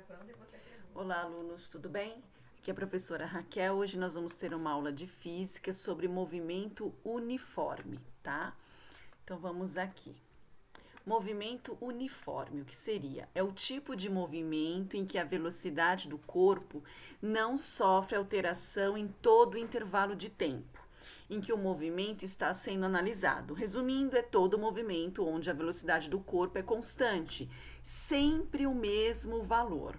gravando e você pergunta. Olá, alunos, tudo bem? Aqui é a professora Raquel. Hoje nós vamos ter uma aula de física sobre movimento uniforme, tá? Então vamos aqui. Movimento uniforme, o que seria? É o tipo de movimento em que a velocidade do corpo não sofre alteração em todo o intervalo de tempo em que o movimento está sendo analisado. Resumindo, é todo movimento onde a velocidade do corpo é constante, sempre o mesmo valor.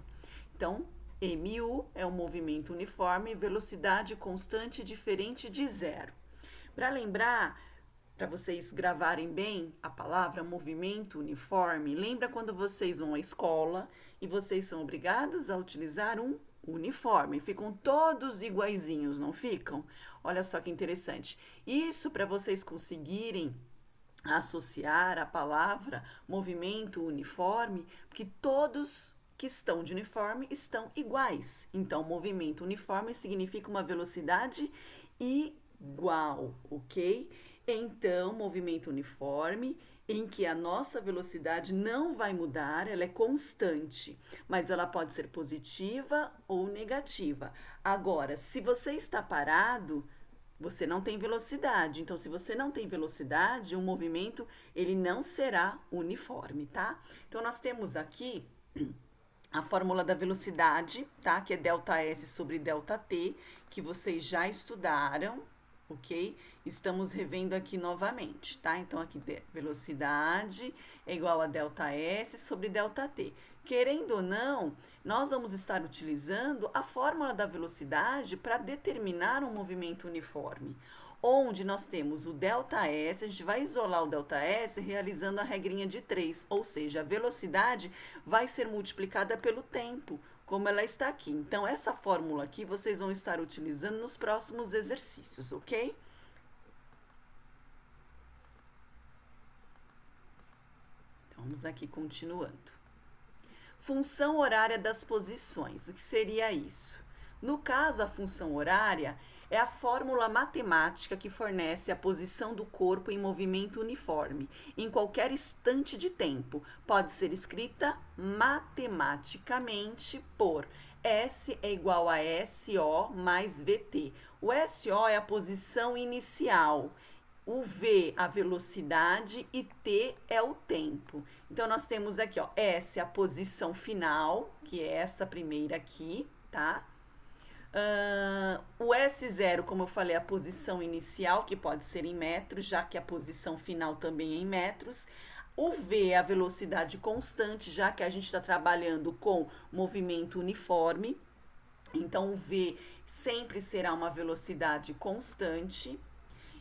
Então, MU é um movimento uniforme, velocidade constante diferente de zero. Para lembrar, para vocês gravarem bem a palavra movimento uniforme, lembra quando vocês vão à escola e vocês são obrigados a utilizar um uniforme. Ficam todos iguaizinhos, não ficam? Olha só que interessante. Isso para vocês conseguirem associar a palavra movimento uniforme, porque todos que estão de uniforme estão iguais. Então, movimento uniforme significa uma velocidade igual, ok? Então, movimento uniforme em que a nossa velocidade não vai mudar, ela é constante, mas ela pode ser positiva ou negativa. Agora, se você está parado, você não tem velocidade. Então, se você não tem velocidade, o movimento ele não será uniforme, tá? Então, nós temos aqui a fórmula da velocidade, tá? Que é ΔS sobre ΔT, que vocês já estudaram, ok? Estamos revendo aqui novamente, tá? Então, aqui velocidade é igual a ΔS sobre ΔT. Querendo ou não, nós vamos estar utilizando a fórmula da velocidade para determinar um movimento uniforme. Onde nós temos o ΔS, a gente vai isolar o ΔS realizando a regrinha de 3, ou seja, a velocidade vai ser multiplicada pelo tempo, como ela está aqui. Então, essa fórmula aqui vocês vão estar utilizando nos próximos exercícios, ok? Então, vamos aqui continuando. Função horária das posições, o que seria isso? No caso, a função horária é a fórmula matemática que fornece a posição do corpo em movimento uniforme, em qualquer instante de tempo. Pode ser escrita matematicamente por S é igual a SO mais VT. O SO é a posição inicial, o V a velocidade e T é o tempo. Então, nós temos aqui, ó, S a posição final, que é essa primeira aqui, tá? O S0, como eu falei, é a posição inicial, que pode ser em metros, já que a posição final também é em metros. O V é a velocidade constante, já que a gente está trabalhando com movimento uniforme. Então, o V sempre será uma velocidade constante.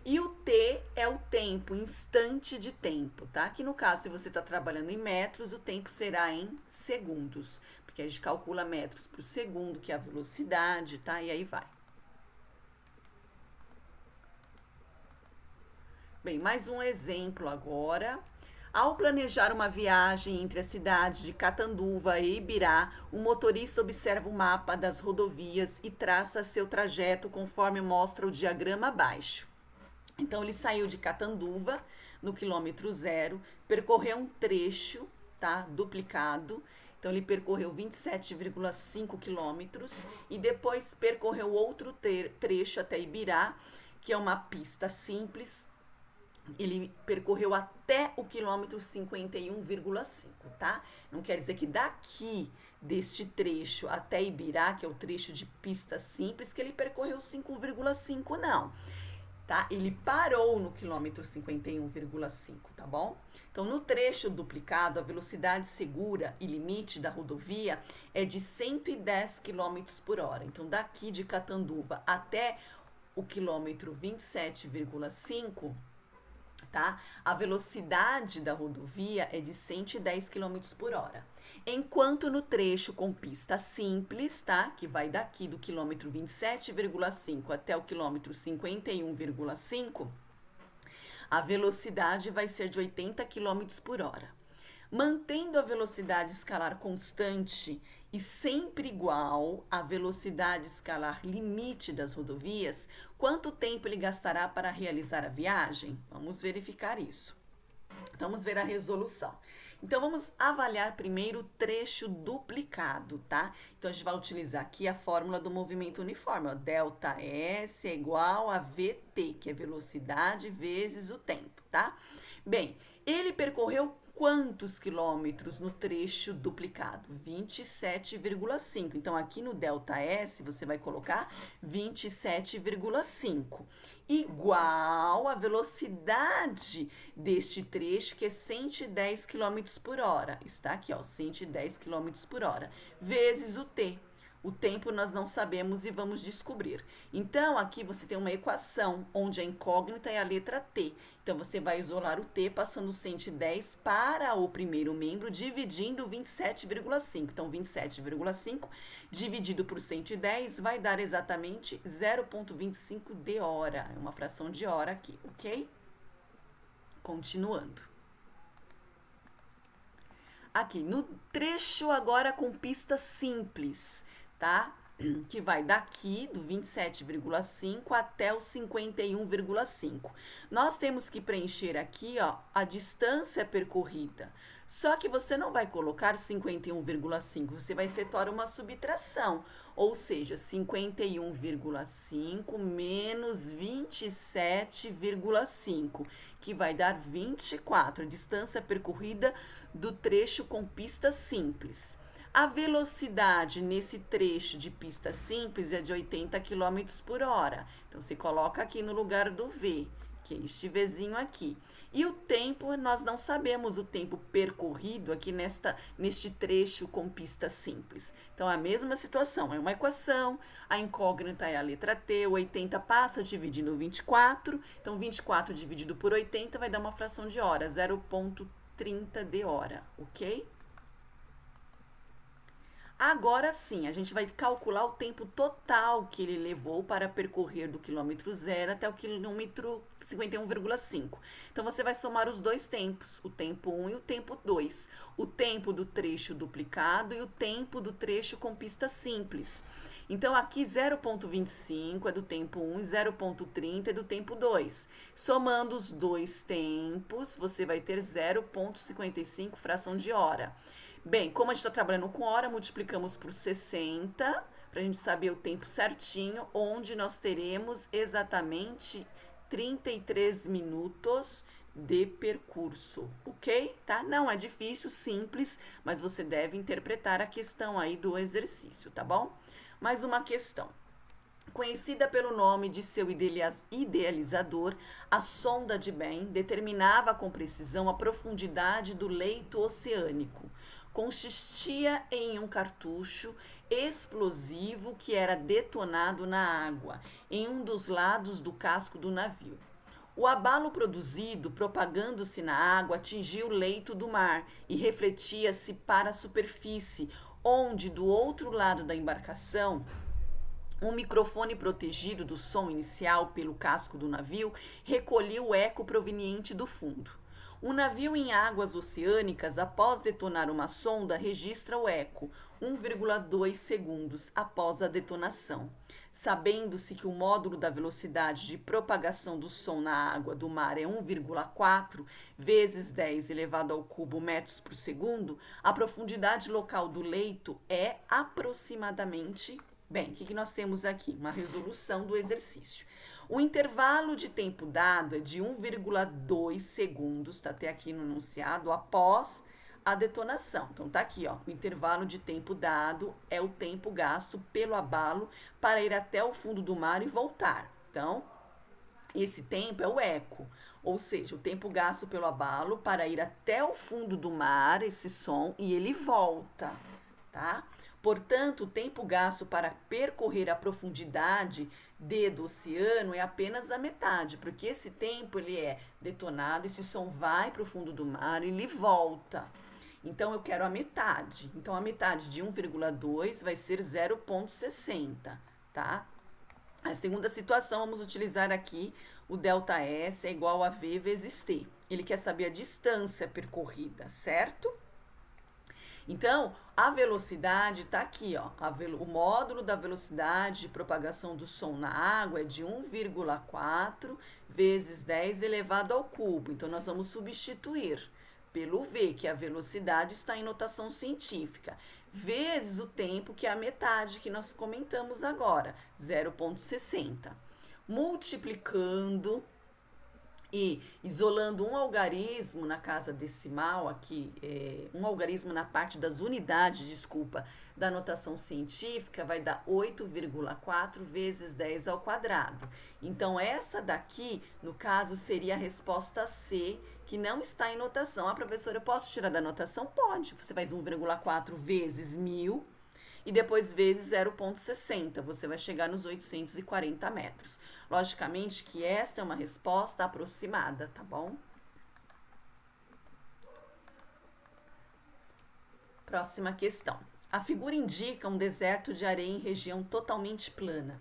E o T é o tempo, instante de tempo, tá? Que no caso, se você está trabalhando em metros, o tempo será em segundos, porque a gente calcula metros por segundo, que é a velocidade, tá? E aí vai. Bem, mais um exemplo agora. Ao planejar uma viagem entre as cidades de Catanduva e Ibirá, o motorista observa o mapa das rodovias e traça seu trajeto conforme mostra o diagrama abaixo. Então, ele saiu de Catanduva, no quilômetro 0, percorreu um trecho, tá, duplicado. Então, ele percorreu 27,5 quilômetros e depois percorreu outro trecho até Ibirá, que é uma pista simples. Ele percorreu até o quilômetro 51,5, tá? Não quer dizer que daqui deste trecho até Ibirá, que é o trecho de pista simples, que ele percorreu 5,5, não. Tá? Ele parou no quilômetro 51,5, tá bom? Então, no trecho duplicado, a velocidade segura e limite da rodovia é de 110 km por hora. Então, daqui de Catanduva até o quilômetro 27,5, tá? A velocidade da rodovia é de 110 km por hora. Enquanto no trecho com pista simples, tá? Que vai daqui do quilômetro 27,5 até o quilômetro 51,5, a velocidade vai ser de 80 km por hora. Mantendo a velocidade escalar constante e sempre igual à velocidade escalar limite das rodovias, quanto tempo ele gastará para realizar a viagem? Vamos verificar isso. Então, vamos ver a resolução. Então, vamos avaliar primeiro o trecho duplicado, tá? Então, a gente vai utilizar aqui a fórmula do movimento uniforme, ó. Delta S é igual a VT, que é velocidade vezes o tempo, tá? Bem, ele percorreu quantos quilômetros no trecho duplicado? 27,5. Então, aqui no delta S, você vai colocar 27,5. Igual a velocidade deste trecho, que é 110 km por hora. Está aqui, ó, 110 km por hora. Vezes o T. O tempo nós não sabemos e vamos descobrir. Então, aqui você tem uma equação onde a incógnita é a letra T. Então, você vai isolar o T passando 110 para o primeiro membro, dividindo 27,5. Então, 27,5 dividido por 110 vai dar exatamente 0,25 de hora. É uma fração de hora aqui, ok? Continuando. Aqui, no trecho agora com pista simples, tá? Que vai daqui do 27,5 até o 51,5. Nós temos que preencher aqui, ó, a distância percorrida. Só que você não vai colocar 51,5, você vai efetuar uma subtração, ou seja, 51,5 menos 27,5, que vai dar 24, a distância percorrida do trecho com pista simples. A velocidade nesse trecho de pista simples é de 80 km por hora. Então, você coloca aqui no lugar do V, que é este Vzinho aqui. E o tempo, nós não sabemos o tempo percorrido aqui neste trecho com pista simples. Então, a mesma situação, é uma equação, a incógnita é a letra T, o 80 passa dividindo 24. Então, 24 dividido por 80 vai dar uma fração de hora, 0,30 de hora, ok? Agora sim, a gente vai calcular o tempo total que ele levou para percorrer do quilômetro 0 até o quilômetro 51,5. Então, você vai somar os dois tempos, o tempo 1 e o tempo 2. O tempo do trecho duplicado e o tempo do trecho com pista simples. Então, aqui 0,25 é do tempo 1 e 0,30 é do tempo 2. Somando os dois tempos, você vai ter 0,55 fração de hora. Bem, como a gente está trabalhando com hora, multiplicamos por 60, para a gente saber o tempo certinho, onde nós teremos exatamente 33 minutos de percurso, ok? Tá? Não é difícil, simples, mas você deve interpretar a questão aí do exercício, tá bom? Mais uma questão. Conhecida pelo nome de seu idealizador, a sonda de Ben determinava com precisão a profundidade do leito oceânico. Consistia em um cartucho explosivo que era detonado na água, em um dos lados do casco do navio. O abalo produzido, propagando-se na água, atingiu o leito do mar e refletia-se para a superfície, onde, do outro lado da embarcação, um microfone protegido do som inicial pelo casco do navio recolhia o eco proveniente do fundo. Um navio em águas oceânicas, após detonar uma sonda, registra o eco 1,2 segundos após a detonação. Sabendo-se que o módulo da velocidade de propagação do som na água do mar é 1,4 vezes 10 elevado ao cubo metros por segundo, a profundidade local do leito é aproximadamente... Bem, o que nós temos aqui? Uma resolução do exercício. O intervalo de tempo dado é de 1,2 segundos, tá até aqui no enunciado, após a detonação. Então, tá aqui, ó, o intervalo de tempo dado é o tempo gasto pelo abalo para ir até o fundo do mar e voltar. Então, esse tempo é o eco, ou seja, o tempo gasto pelo abalo para ir até o fundo do mar, esse som, e ele volta, tá? Portanto, o tempo gasto para percorrer a profundidade do oceano é apenas a metade, porque esse tempo ele é detonado, esse som vai para o fundo do mar e ele volta. Então, eu quero a metade. Então, a metade de 1,2 vai ser 0,60, tá? A segunda situação, vamos utilizar aqui o delta S é igual a V vezes T. Ele quer saber a distância percorrida, certo? Então, a velocidade está aqui, ó. O módulo da velocidade de propagação do som na água é de 1,4 vezes 10 elevado ao cubo. Então, nós vamos substituir pelo V, que a velocidade está em notação científica, vezes o tempo, que é a metade que nós comentamos agora, 0,60. Multiplicando e isolando um algarismo na casa decimal aqui, um algarismo na parte das unidades, desculpa, da notação científica, vai dar 8,4 vezes 10 ao quadrado. Então, essa daqui, no caso, seria a resposta C, que não está em notação. Ah, professora, eu posso tirar da notação? Pode. Você faz 1,4 vezes 1.000 e depois vezes 0,60, você vai chegar nos 840 metros. Logicamente que esta é uma resposta aproximada, tá bom? Próxima questão. A figura indica um deserto de areia em região totalmente plana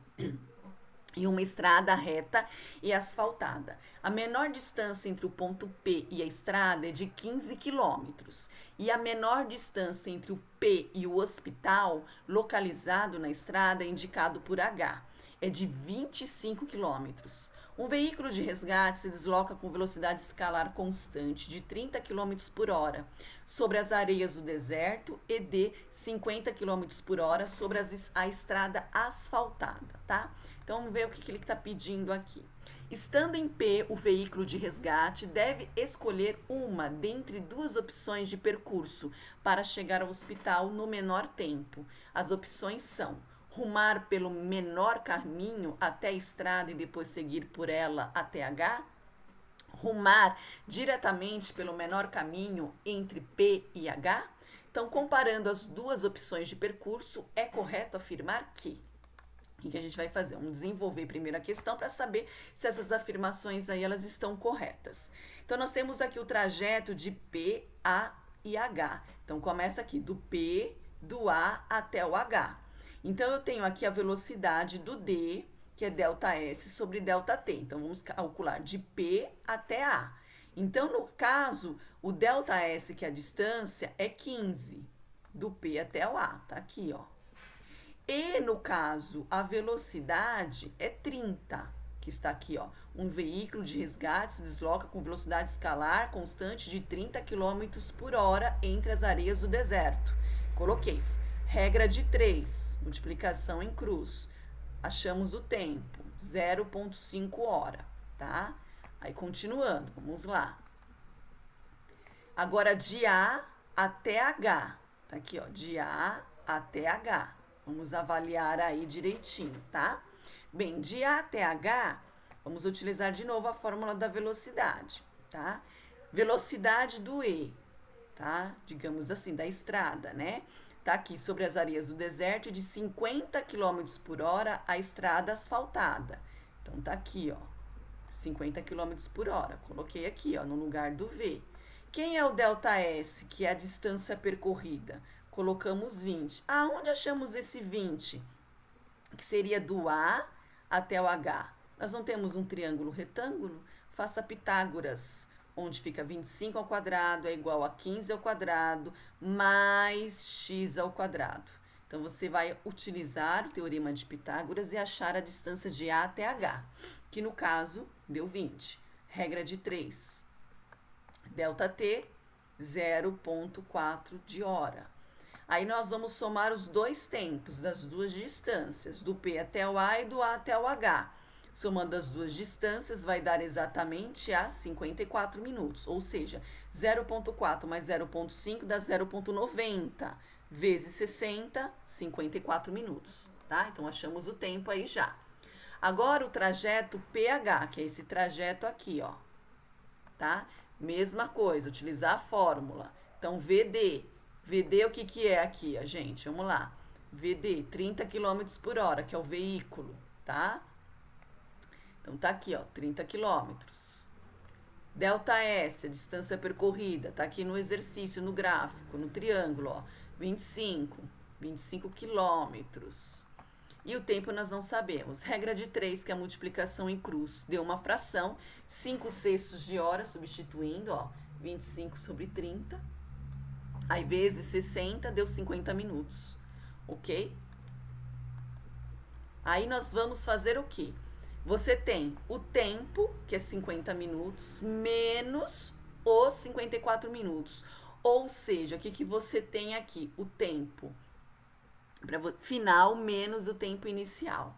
e uma estrada reta e asfaltada. A menor distância entre o ponto P e a estrada é de 15 quilômetros e a menor distância entre o P e o hospital localizado na estrada é indicado por H, é de 25 quilômetros. Um veículo de resgate se desloca com velocidade escalar constante de 30 km por hora sobre as areias do deserto e de 50 km por hora sobre a estrada asfaltada, tá? Então, vamos ver o que ele está pedindo aqui. Estando em P, o veículo de resgate deve escolher uma dentre duas opções de percurso para chegar ao hospital no menor tempo. As opções são: rumar pelo menor caminho até a estrada e depois seguir por ela até H, rumar diretamente pelo menor caminho entre P e H. Então, comparando as duas opções de percurso, é correto afirmar que... O que a gente vai fazer? Vamos desenvolver primeiro a questão para saber se essas afirmações aí elas estão corretas. Então, nós temos aqui o trajeto de P, A e H. Então, começa aqui do P, do A até o H. Então, eu tenho aqui a velocidade do D, que é ΔS sobre ΔT. Então, vamos calcular de P até A. Então, no caso, o ΔS, que é a distância, é 15, do P até o A. Tá aqui, ó. E, no caso, a velocidade é 30, que está aqui, ó. Um veículo de resgate se desloca com velocidade escalar constante de 30 km por hora entre as areias do deserto. Coloquei. Regra de 3, multiplicação em cruz. Achamos o tempo, 0,5 hora, tá? Aí, continuando, vamos lá. Agora, de A até H. Tá aqui, ó, de A até H. Vamos avaliar aí direitinho, tá? Bem, de A até H, vamos utilizar de novo a fórmula da velocidade, tá? Velocidade do E, tá? Digamos assim, da estrada, né? Tá aqui sobre as areias do deserto de 50 km por hora a estrada asfaltada. Então, tá aqui, ó, 50 km por hora. Coloquei aqui, ó, no lugar do V. Quem é o ΔS, que é a distância percorrida? Colocamos 20. Aonde achamos esse 20? Que seria do A até o H. Nós não temos um triângulo retângulo? Faça Pitágoras, onde fica 25 ao quadrado é igual a 15 ao quadrado mais x ao quadrado. Então, você vai utilizar o teorema de Pitágoras e achar a distância de A até H, que no caso deu 20. Regra de 3. ΔT, 0,4 de hora. Aí, nós vamos somar os dois tempos das duas distâncias, do P até o A e do A até o H. Somando as duas distâncias, vai dar exatamente a 54 minutos. Ou seja, 0,4 mais 0,5 dá 0,90. Vezes 60, 54 minutos. Tá? Então, achamos o tempo aí já. Agora, o trajeto PH, que é esse trajeto aqui, ó. Tá? Mesma coisa, utilizar a fórmula. Então, VD. VD, o que é aqui, gente? Vamos lá. VD, 30 km por hora, que é o veículo, tá? Então, tá aqui, ó, 30 km. ΔS, a distância percorrida, tá aqui no exercício, no gráfico, no triângulo, ó, 25 quilômetros. E o tempo nós não sabemos. Regra de 3, que é a multiplicação em cruz. Deu uma fração, 5/6 de hora, substituindo, ó, 25 sobre 30. Aí, vezes 60, deu 50 minutos, ok? Aí, nós vamos fazer o quê? Você tem o tempo, que é 50 minutos, menos os 54 minutos. Ou seja, o que você tem aqui? O tempo final menos o tempo inicial,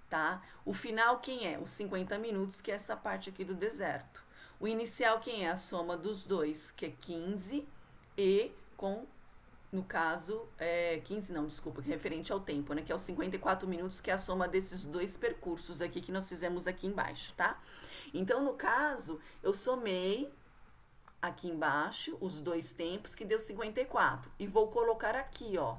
tá? O final quem é? Os 50 minutos, que é essa parte aqui do deserto. O inicial quem é? A soma dos dois, que é 15, e com, no caso, 15 não, desculpa, que é referente ao tempo, né? Que é os 54 minutos, que é a soma desses dois percursos aqui que nós fizemos aqui embaixo, tá? Então, no caso, eu somei aqui embaixo os dois tempos, que deu 54. E vou colocar aqui, ó,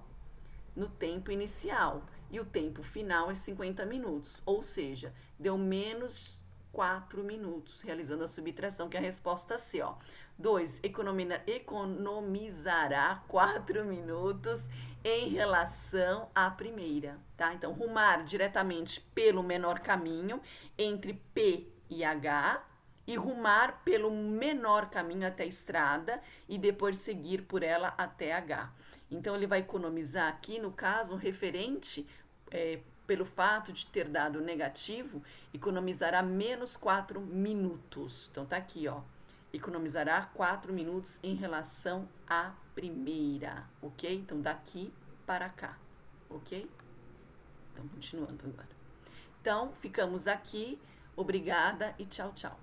no tempo inicial. E o tempo final é 50 minutos. Ou seja, deu menos 4 minutos, realizando a subtração, que é a resposta C, ó. 2. Economizará 4 minutos em relação à primeira, tá? Então, rumar diretamente pelo menor caminho entre P e H, e rumar pelo menor caminho até a estrada e depois seguir por ela até H. Então, ele vai economizar aqui, no caso, referente, pelo fato de ter dado negativo, economizará menos 4 minutos. Então, tá aqui, ó. Economizará 4 minutos em relação à primeira, ok? Então, daqui para cá, ok? Então, continuando agora. Então, ficamos aqui. Obrigada e tchau, tchau.